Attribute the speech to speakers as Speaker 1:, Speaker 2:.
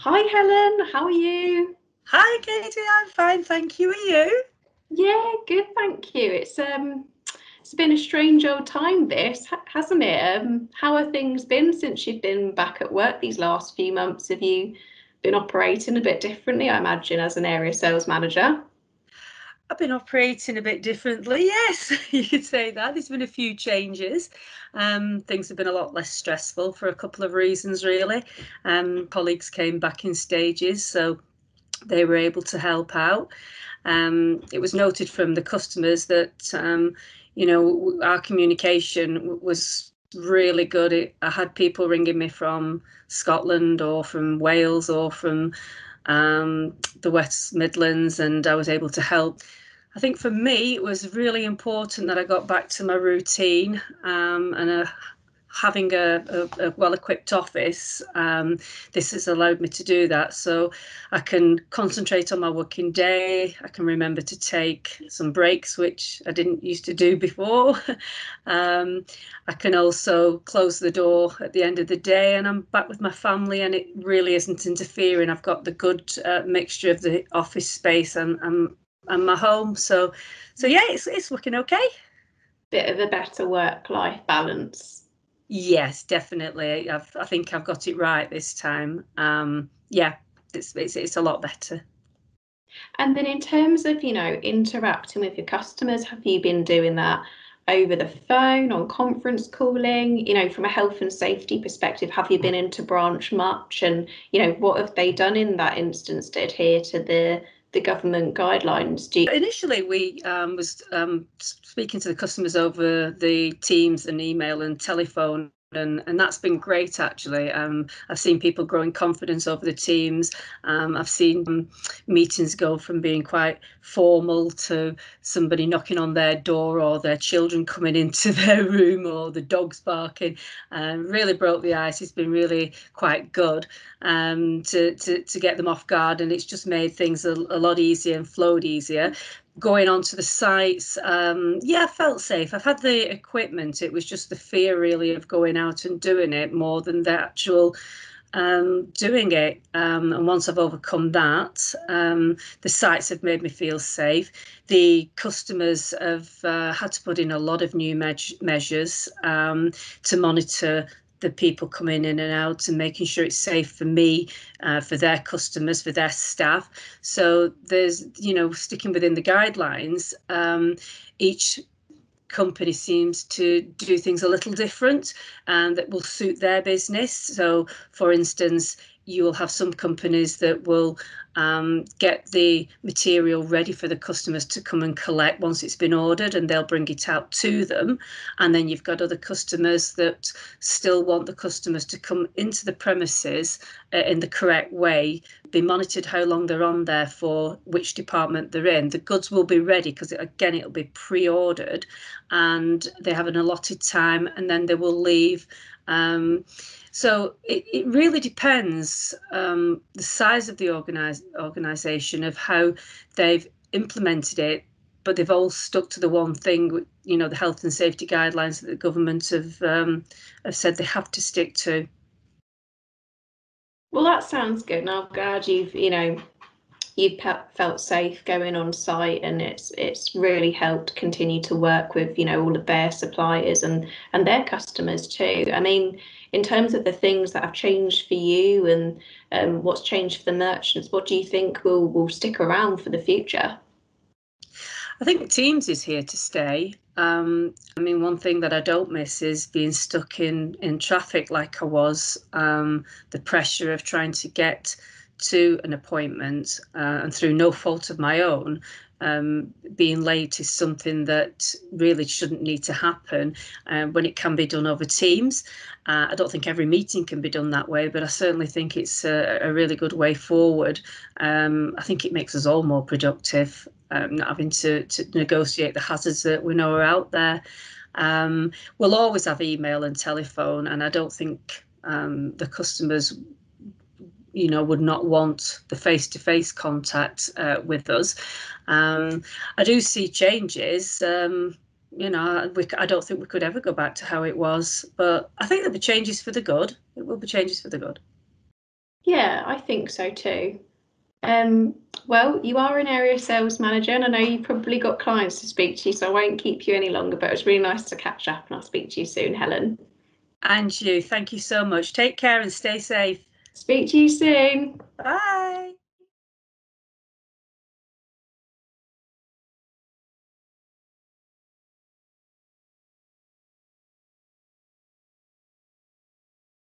Speaker 1: Hi Helen, how are you?
Speaker 2: Hi Katie, I'm fine, thank you. Are you?
Speaker 1: Yeah, good, thank you. It's been a strange old time this, hasn't it? How have things been since you've been back at work these last few months? Have you been operating a bit differently, I imagine, as an area sales manager?
Speaker 2: I've been operating a bit differently. Yes, you could say that. There's been a few changes. Things have been a lot less stressful for a couple of reasons, really. Colleagues came back in stages, so they were able to help out. It was noted from the customers that our communication was really good. I had people ringing me from Scotland or from Wales or from the West Midlands, and I was able to help. I think for me, it was really important that I got back to my routine, and having a well-equipped office. This has allowed me to do that. So I can concentrate on my working day. I can remember to take some breaks, which I didn't used to do before. um, I can also close the door at the end of the day and I'm back with my family, and it really isn't interfering. I've got the good mixture of the office space and my home. So yeah, it's looking okay.
Speaker 1: Bit of a better work-life balance.
Speaker 2: Yes, definitely. I think I've got it right this time. Yeah, it's a lot better.
Speaker 1: And then in terms of, interacting with your customers, have you been doing that over the phone, on conference calling? From a health and safety perspective, have you been into branch much? And, what have they done in that instance to adhere to the government guidelines?
Speaker 2: Initially, we was speaking to the customers over the Teams and email and telephone. And that's been great, actually. I've seen people growing confidence over the Teams. I've seen meetings go from being quite formal to somebody knocking on their door or their children coming into their room or the dogs barking. Really broke the ice. It's been really quite good to get them off guard. And it's just made things a lot easier and flowed easier. Going onto the sites, yeah, I felt safe. I've had the equipment. It was just the fear, really, of going out and doing it more than the actual doing it. And once I've overcome that, the sites have made me feel safe. The customers have had to put in a lot of new measures to monitor the people coming in and out and making sure it's safe for me, for their customers, for their staff. So there's, sticking within the guidelines, each company seems to do things a little different and that will suit their business. So, for instance, you will have some companies that will get the material ready for the customers to come and collect once it's been ordered, and they'll bring it out to them. And then you've got other customers that still want the customers to come into the premises in the correct way, be monitored how long they're on there for, which department they're in. The goods will be ready because, again, it'll be pre-ordered and they have an allotted time and then they will leave. So it really depends, the size of the organisation, of how they've implemented it, but they've all stuck to the one thing, the health and safety guidelines that the government have said they have to stick to.
Speaker 1: Well, that sounds good, and I'm glad you've felt safe going on site, and it's really helped continue to work with all of their suppliers and their customers too. I mean, in terms of the things that have changed for you and what's changed for the merchants, what do you think will stick around for the future?
Speaker 2: I think Teams is here to stay. I mean, one thing that I don't miss is being stuck in traffic like I was. The pressure of trying to get to an appointment, and through no fault of my own, being late is something that really shouldn't need to happen when it can be done over Teams. I don't think every meeting can be done that way, but I certainly think it's a really good way forward. I think it makes us all more productive, not having to negotiate the hazards that we know are out there. We'll always have email and telephone, and I don't think the customers would not want the face-to-face contact with us. I do see changes. I don't think we could ever go back to how it was, but I think there'll be changes for the good. It will be changes for the good.
Speaker 1: Yeah, I think so too. Well, you are an area sales manager, and I know you've probably got clients to speak to, so I won't keep you any longer, but it was really nice to catch up, and I'll speak to you soon, Helen.
Speaker 2: And you, thank you so much. Take care and stay safe.
Speaker 1: Speak to you soon.
Speaker 2: Bye.